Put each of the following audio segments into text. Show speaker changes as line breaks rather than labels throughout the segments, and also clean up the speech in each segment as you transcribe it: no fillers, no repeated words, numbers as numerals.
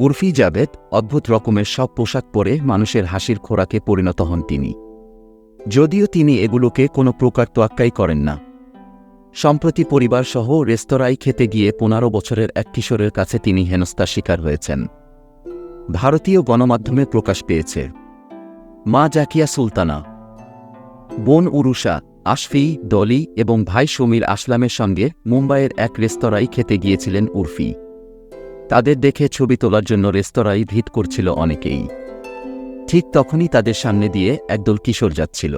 উর্ফি জাভেদ অদ্ভুত রকমের সব পোশাক পরে মানুষের হাসির খোরাকে পরিণত হন তিনি। যদিও তিনি এগুলোকে কোনো প্রকার তোয়াক্কাই করেন না। সম্প্রতি পরিবারসহ রেস্তোরাঁয় খেতে গিয়ে ১৫ বছরের এক কিশোরের কাছে তিনি হেনস্থার শিকার হয়েছেন। ভারতীয় গণমাধ্যমে প্রকাশ পেয়েছে। মা জাকিয়া সুলতানা, বোন উরুষা, আশফি, ডলি এবং ভাই সমীর আসলামের সঙ্গে মুম্বাইয়ের এক রেস্তোরাঁয় খেতে গিয়েছিলেন উর্ফি। তাদের দেখে ছবি তোলার জন্য রেস্তোরাঁয় ভিড় করছিল অনেকেই। ঠিক তখনই তাদের সামনে দিয়ে একদল কিশোর যাচ্ছিল।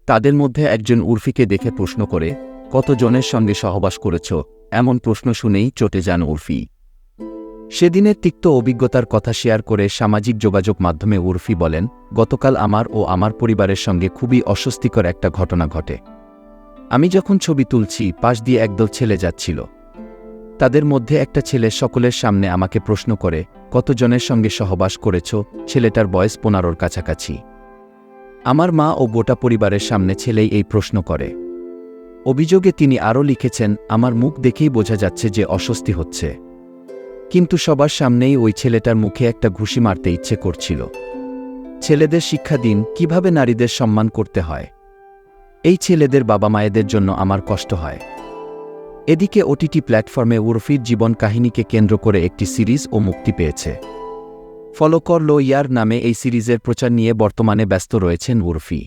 তাদের মধ্যে একজন উর্ফিকে দেখে প্রশ্ন করে, কতজনের সঙ্গে সহবাস করেছ? এমন প্রশ্ন শুনেই চটে যান উর্ফি। সেদিনের তিক্ত অভিজ্ঞতার কথা শেয়ার করে সামাজিক যোগাযোগ মাধ্যমে উর্ফি বলেন, গতকাল আমার ও আমার পরিবারের সঙ্গে খুবই অস্বস্তিকর একটা ঘটনা ঘটে। আমি যখন ছবি তুলছি, পাশ দিয়ে একদল ছেলে যাচ্ছিল। তাদের মধ্যে একটা ছেলে সকলের সামনে আমাকে প্রশ্ন করে, কতজনের সঙ্গে সহবাস করেছ? ছেলেটার বয়স ১৫-র কাছাকাছি। আমার মা ও গোটা পরিবারের সামনে ছেলেই এই প্রশ্ন করে। অভিযোগে তিনি আরও লিখেছেন, আমার মুখ দেখেই বোঝা যাচ্ছে যে অস্বস্তি হচ্ছে, কিন্তু সবার সামনেই ওই ছেলেটার মুখে একটা ঘুষি মারতে ইচ্ছে করছিল। ছেলেদের শিক্ষা দিন কিভাবে নারীদের সম্মান করতে হয়। এই ছেলেদের বাবা মায়েদের জন্য আমার কষ্ট হয়। এদিকে ওটিটি প্ল্যাটফর্মে উর্ফির জীবন কাহিনীকে কেন্দ্র করে একটি সিরিজও মুক্তি পেয়েছে। ফলো কর লো ইয়ার নামে এই সিরিজের প্রচার নিয়ে বর্তমানে ব্যস্ত রয়েছেন উর্ফি।